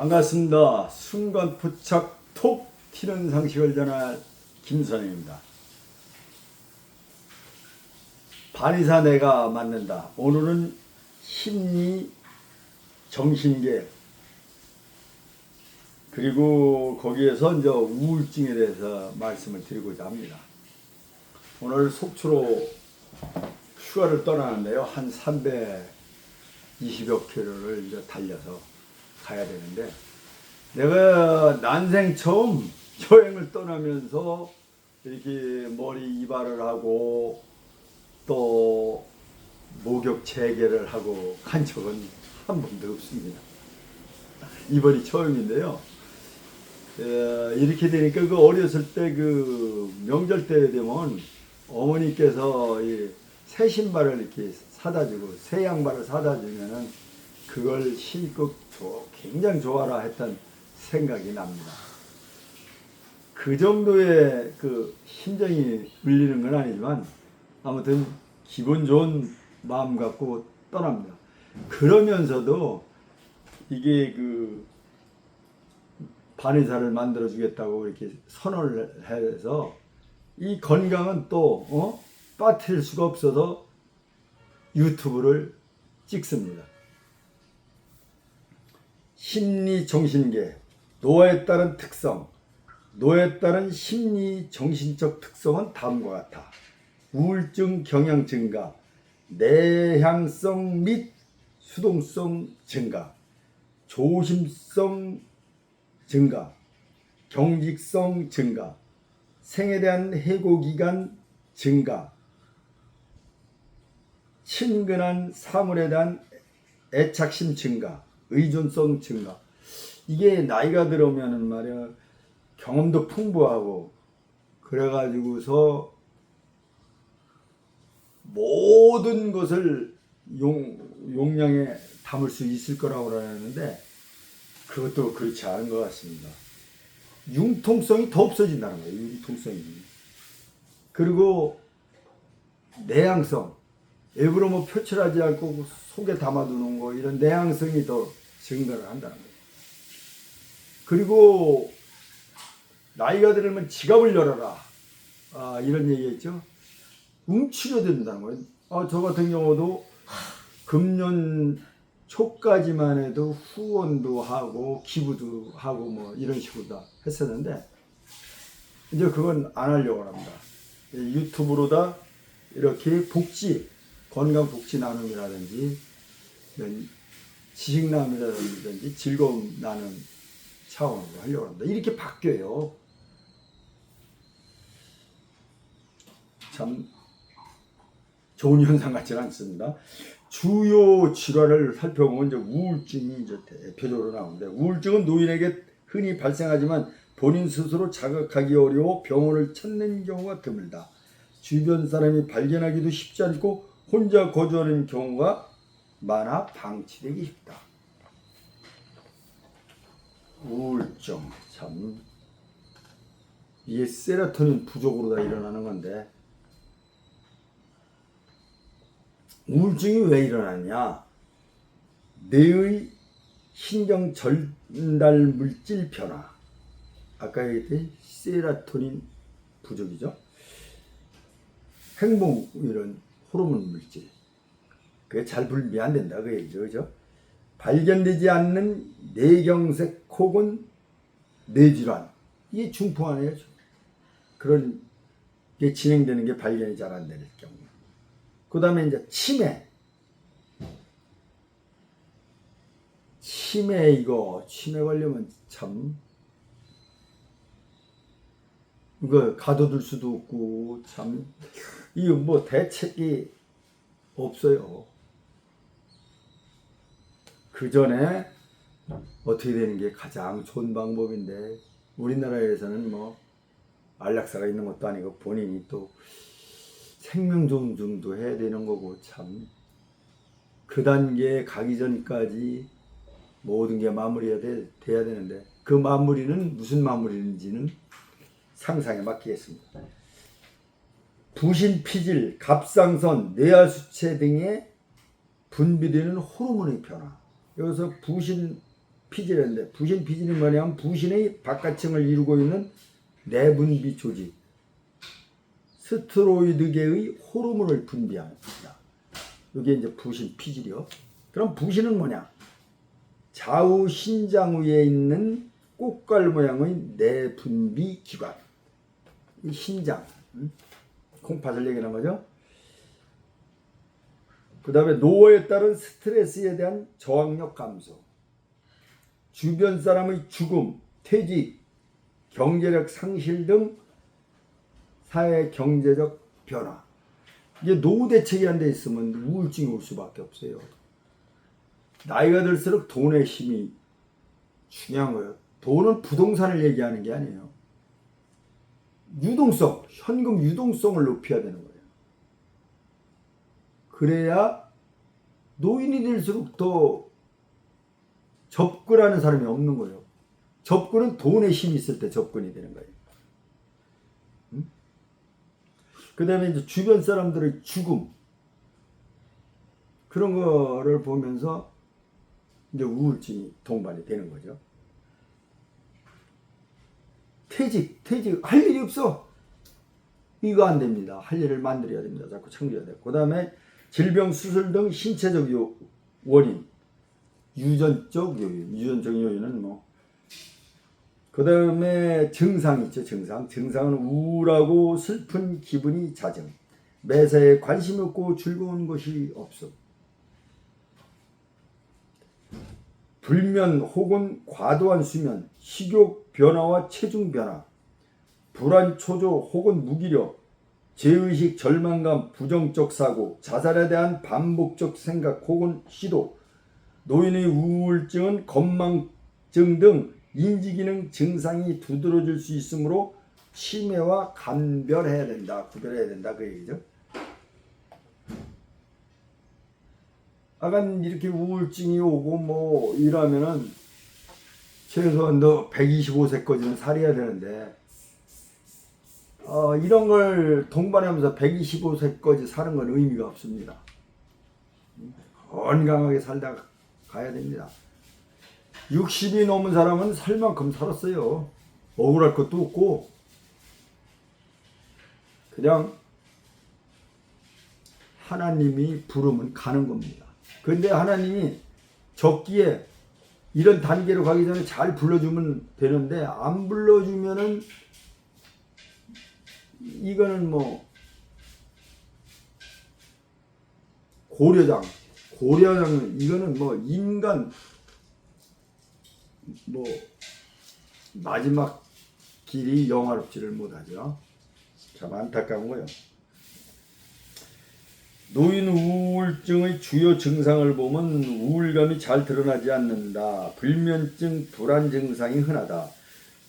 반갑습니다. 순간 포착 톡 튀는 상식을 전할 김선영입니다. 반의사 내가 맞는다. 오늘은 심리 정신계 그리고 거기에서 이제 우울증에 대해서 말씀을 드리고자 합니다. 오늘 속초로 휴가를 떠나는데요. 한 320여 킬로를 이제 달려서 가야 되는데, 내가 난생 처음 여행을 떠나면서 이렇게 머리 이발을 하고 또 목욕 재개를 하고 간 적은 한 번도 없습니다. 이번이 처음인데요. 이렇게 되니까 그 어렸을 때 그 명절 때 되면 어머니께서 이 새 신발을 이렇게 사다 주고 새 양말을 사다 주면은 그걸 신고 굉장히 좋아라 했던 생각이 납니다. 그 정도의 그 심정이 울리는 건 아니지만 아무튼 기분 좋은 마음 갖고 떠납니다. 그러면서도 이게 그 반의사를 만들어 주겠다고 이렇게 선언을 해서 이 건강은 또 빠뜨릴 수가 없어서 유튜브를 찍습니다. 심리 정신계, 노화에 따른 특성, 노화에 따른 심리 정신적 특성은 다음과 같아. 우울증 경향 증가, 내향성 및 수동성 증가, 조심성 증가, 경직성 증가, 생에 대한 해고기간 증가, 친근한 사물에 대한 애착심 증가, 의존성 증가. 이게 나이가 들어오면은 말이야 경험도 풍부하고 그래가지고서 모든 것을 용량에 담을 수 있을 거라고 그러는데 그것도 그렇지 않은 것 같습니다. 융통성이 더 없어진다는 거예요. 융통성이. 그리고 내향성, 일부러 뭐 표출하지 않고 속에 담아두는 거, 이런 내향성이 더 증가를 한다는 거예요. 그리고 나이가 들으면 지갑을 열어라, 이런 얘기했죠. 움츠려 된다는 거예요. 저 같은 경우도 금년 초까지만 해도 후원도 하고 기부도 하고 뭐 이런 식으로 다 했었는데 이제 그건 안 하려고 합니다. 유튜브로 다 이렇게 복지, 건강 복지 나눔이라든지 지식 나눔이라든지 즐거움 나눔 차원으로 하려고 합니다. 이렇게 바뀌어요. 참 좋은 현상 같지는 않습니다. 주요 질환을 살펴보면 이제 우울증이 이제 대표적으로 나오는데, 우울증은 노인에게 흔히 발생하지만 본인 스스로 자각하기 어려워 병원을 찾는 경우가 드물다. 주변 사람이 발견하기도 쉽지 않고 혼자 거주하는 경우가 많아 방치되기 쉽다. 우울증 참 이게 세로토닌 부족으로 다 일어나는 건데, 우울증이 왜 일어나냐? 뇌의 신경 전달 물질 변화, 아까 얘기했던 세로토닌 부족이죠. 행복 이런 호르몬 물질, 그게 잘 분비 안 된다 그 얘기죠, 그죠? 발견되지 않는 뇌경색 혹은 뇌질환, 이게 중풍아니에요. 그런 게 진행되는 게 발견이 잘 안 되는 경우. 그 다음에 이제 치매 치매 걸리면 참 이거 가둬둘 수도 없고 참 이거 뭐 대책이 없어요. 그 전에 어떻게 되는 게 가장 좋은 방법인데, 우리나라에서는 뭐 안락사가 있는 것도 아니고 본인이 또 생명 존중도 해야 되는 거고, 참 그 단계에 가기 전까지 모든 게 마무리가 돼야 되는데, 그 마무리는 무슨 마무리인지는 상상에 맡기겠습니다. 부신, 피질, 갑상선, 뇌하수체 등의 분비되는 호르몬의 변화. 여기서 부신 피질인데 부신 피질이 뭐냐면 부신의 바깥층을 이루고 있는 내분비 조직 스테로이드계의 호르몬을 분비합니다. 이게 이제 부신 피질이요. 그럼 부신은 뭐냐? 좌우 신장 위에 있는 꽃갈 모양의 내분비 기관. 이 신장, 콩팥을 얘기하는 거죠. 그 다음에 노화에 따른 스트레스에 대한 저항력 감소, 주변 사람의 죽음, 퇴직, 경제력 상실 등 사회 경제적 변화. 이게 노후 대책이 안 돼 있으면 우울증이 올 수밖에 없어요. 나이가 들수록 돈의 힘이 중요한 거예요. 돈은 부동산을 얘기하는 게 아니에요. 유동성, 현금 유동성을 높여야 되는 거예요. 그래야 노인이 될수록 더 접근하는 사람이 없는 거예요. 접근은 돈의 힘이 있을 때 접근이 되는 거예요. 그 다음에 이제 주변 사람들의 죽음, 그런 거를 보면서 이제 우울증이 동반이 되는 거죠. 퇴직, 할 일이 없어. 이거 안 됩니다. 할 일을 만들어야 됩니다. 자꾸 챙겨야 돼요. 그 다음에 질병, 수술 등 신체적 원인, 유전적 요인은 뭐. 그 다음에 증상 있죠. 증상은 우울하고 슬픈 기분이 잦음, 매사에 관심 없고 즐거운 것이 없음, 불면 혹은 과도한 수면, 식욕 변화와 체중 변화, 불안, 초조 혹은 무기력, 죄의식, 절망감, 부정적 사고, 자살에 대한 반복적 생각 혹은 시도, 노인의 우울증은 건망증 등 인지기능 증상이 두드러질 수 있으므로 치매와 구별해야 된다 그 얘기죠. 아간 이렇게 우울증이 오고 뭐 이러면은 최소한 너 125세까지는 살아야 되는데 이런 걸 동반하면서 125세까지 사는 건 의미가 없습니다. 건강하게 살다 가야 됩니다. 60이 넘은 사람은 살 만큼 살았어요. 억울할 것도 없고 그냥 하나님이 부르면 가는 겁니다. 근데 하나님이 적기에 이런 단계로 가기 전에 잘 불러주면 되는데 안 불러주면은 이거는 뭐 고려장 이거는 뭐 인간 뭐 마지막 길이 영화롭지를 못하죠. 참 안타까운 거예요. 노인 우울증의 주요 증상을 보면 우울감이 잘 드러나지 않는다. 불면증, 불안 증상이 흔하다.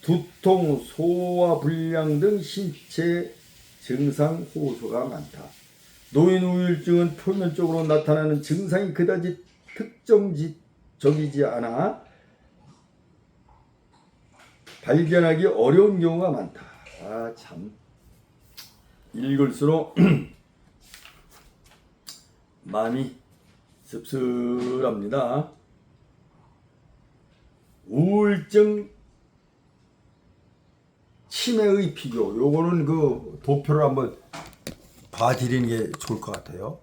두통, 소화 불량 등 신체 증상 호소가 많다. 노인 우울증은 표면적으로 나타나는 증상이 그다지 특정적이지 않아 발견하기 어려운 경우가 많다. 참 읽을수록 마음이 씁쓸합니다. 우울증 치매의 비교, 요거는 그 도표를 한번 봐드리는 게 좋을 것 같아요.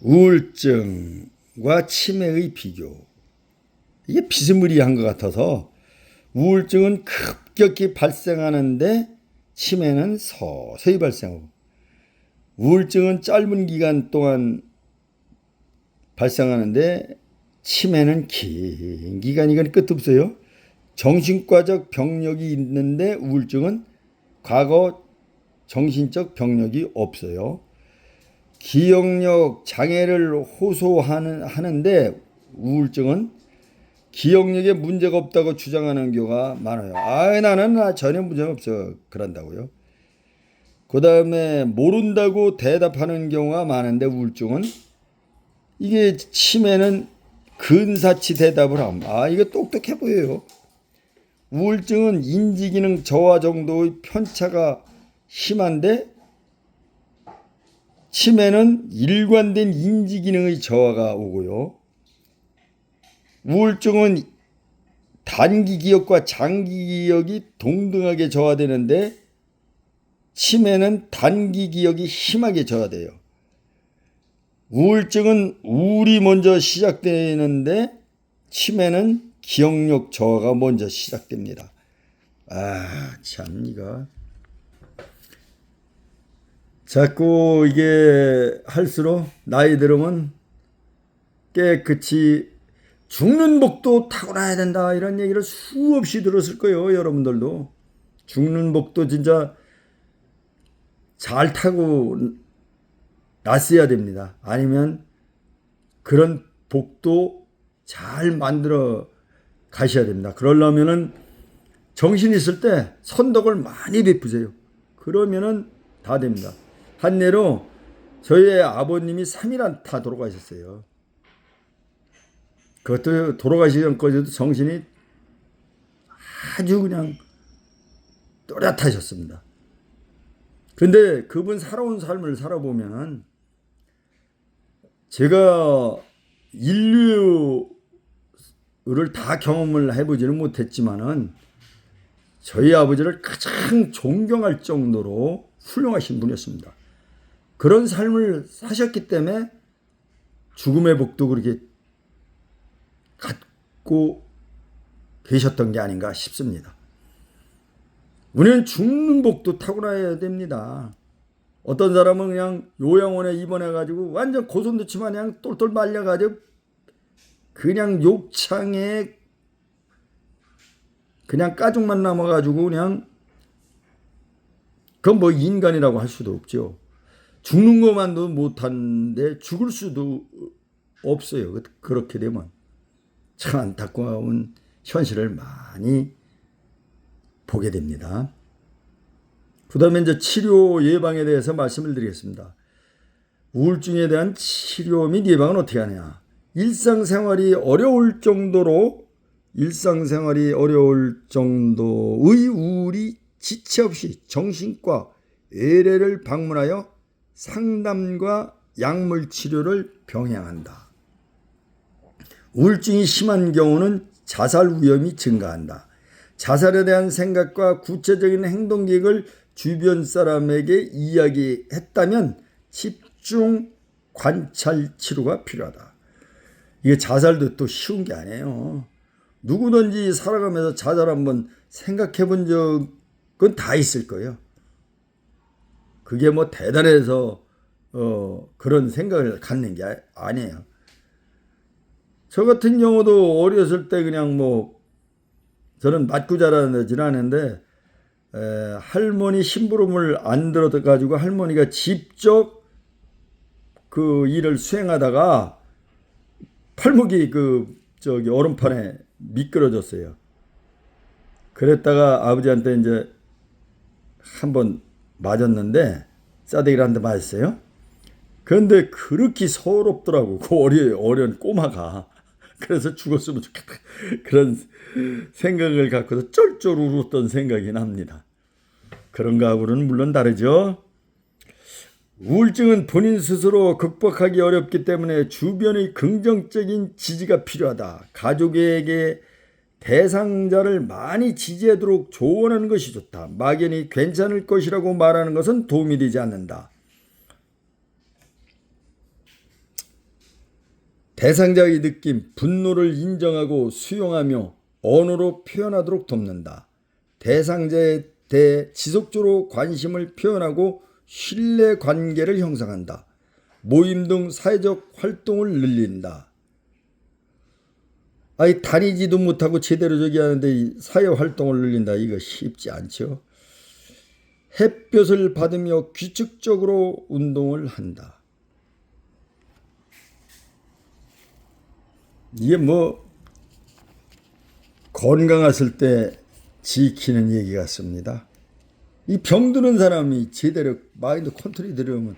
우울증과 치매의 비교. 이게 비스무리한 것 같아서 우울증은 급격히 발생하는데 치매는 서서히 발생하고, 우울증은 짧은 기간 동안 발생하는데 치매는 긴 기간, 이건 끝 없어요. 정신과적 병력이 있는데 우울증은 과거 정신적 병력이 없어요. 기억력 장애를 호소하는데 우울증은 기억력에 문제가 없다고 주장하는 경우가 많아요. 나는 전혀 문제가 없어 그런다고요. 그 다음에 모른다고 대답하는 경우가 많은데 우울증은, 이게 치매는 근사치 대답을 함. 이거 똑똑해 보여요. 우울증은 인지기능 저하 정도의 편차가 심한데 치매는 일관된 인지 기능의 저하가 오고요. 우울증은 단기 기억과 장기 기억이 동등하게 저하되는데 치매는 단기 기억이 심하게 저하돼요. 우울증은 우울이 먼저 시작되는데 치매는 기억력 저하가 먼저 시작됩니다. 참 이거 자꾸 이게 할수록 나이 들으면 깨끗이 죽는 복도 타고나야 된다 이런 얘기를 수없이 들었을 거예요. 여러분들도 죽는 복도 진짜 잘 타고 났어야 됩니다. 아니면 그런 복도 잘 만들어 가셔야 됩니다. 그러려면은 정신 있을 때 선덕을 많이 베푸세요. 그러면은 다 됩니다. 한 예로 저희 아버님이 3일 안타 돌아가셨어요. 그것도 돌아가시기 전까지도 정신이 아주 그냥 또렷하셨습니다. 근데 그분 살아온 삶을 살아보면 제가 인류를 다 경험을 해보지는 못했지만은 저희 아버지를 가장 존경할 정도로 훌륭하신 분이었습니다. 그런 삶을 사셨기 때문에 죽음의 복도 그렇게 갖고 계셨던 게 아닌가 싶습니다. 우리는 죽는 복도 타고나야 됩니다. 어떤 사람은 그냥 요양원에 입원해가지고 완전 고슴도치 마냥 똘똘 말려가지고 그냥 욕창에 그냥 가죽만 남아가지고 그냥 그건 뭐 인간이라고 할 수도 없죠. 죽는 것만도 못하는데 죽을 수도 없어요. 그렇게 되면 참 안타까운 현실을 많이 보게 됩니다. 그 다음에 이제 치료 예방에 대해서 말씀을 드리겠습니다. 우울증에 대한 치료 및 예방은 어떻게 하냐. 일상생활이 어려울 정도의 우울이 지체 없이 정신과 의뢰를 방문하여 상담과 약물 치료를 병행한다. 우울증이 심한 경우는 자살 위험이 증가한다. 자살에 대한 생각과 구체적인 행동 계획을 주변 사람에게 이야기했다면 집중 관찰 치료가 필요하다. 이게 자살도 또 쉬운 게 아니에요. 누구든지 살아가면서 자살 한번 생각해 본 적은 다 있을 거예요. 그게 뭐 대단해서 그런 생각을 갖는 게 아니에요. 저 같은 경우도 어렸을 때 그냥 뭐 저는 맞고 자라진 않은데 할머니 심부름을 안 들어가지고 할머니가 직접 그 일을 수행하다가 팔목이 얼음판에 미끄러졌어요. 그랬다가 아버지한테 이제 한번 맞았는데 싸대기를 한 대 맞았어요. 그런데 그렇게 서럽더라고. 그 어린 꼬마가. 그래서 죽었으면 좋겠다. 그런 생각을 갖고서 쫄쫄 울었던 생각이 납니다. 그런 거하고는 물론 다르죠. 우울증은 본인 스스로 극복하기 어렵기 때문에 주변의 긍정적인 지지가 필요하다. 가족에게 대상자를 많이 지지하도록 조언하는 것이 좋다. 막연히 괜찮을 것이라고 말하는 것은 도움이 되지 않는다. 대상자의 느낌, 분노를 인정하고 수용하며 언어로 표현하도록 돕는다. 대상자에 대해 지속적으로 관심을 표현하고 신뢰 관계를 형성한다. 모임 등 사회적 활동을 늘린다. 다니지도 못하고 제대로 저기 하는데 사회 활동을 늘린다. 이거 쉽지 않죠. 햇볕을 받으며 규칙적으로 운동을 한다. 이게 뭐 건강했을 때 지키는 얘기 같습니다. 이 병드는 사람이 제대로 마인드 컨트롤이 들어오면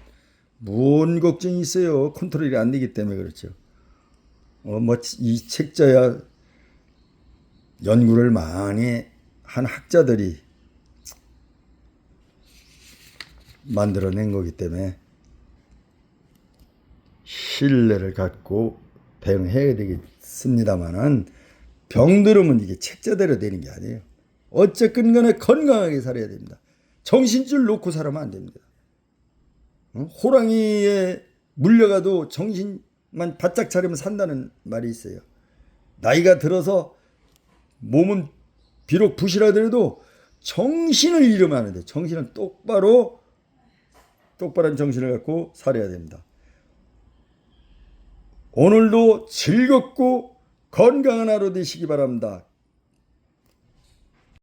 뭔 걱정이 있어요. 컨트롤이 안 되기 때문에 그렇죠. 이 책자야 연구를 많이 한 학자들이 만들어낸 거기 때문에 신뢰를 갖고 대응해야 되겠습니다만은 병들으면 이게 책자대로 되는 게 아니에요. 어쨌든 간에 건강하게 살아야 됩니다. 정신줄 놓고 살아면 안 됩니다. 호랑이에 물려가도 정신만 바짝 차리면 산다는 말이 있어요. 나이가 들어서 몸은 비록 부실하더라도 정신을 잃으면 안 돼요. 정신은 똑바른 정신을 갖고 살아야 됩니다. 오늘도 즐겁고 건강한 하루 되시기 바랍니다.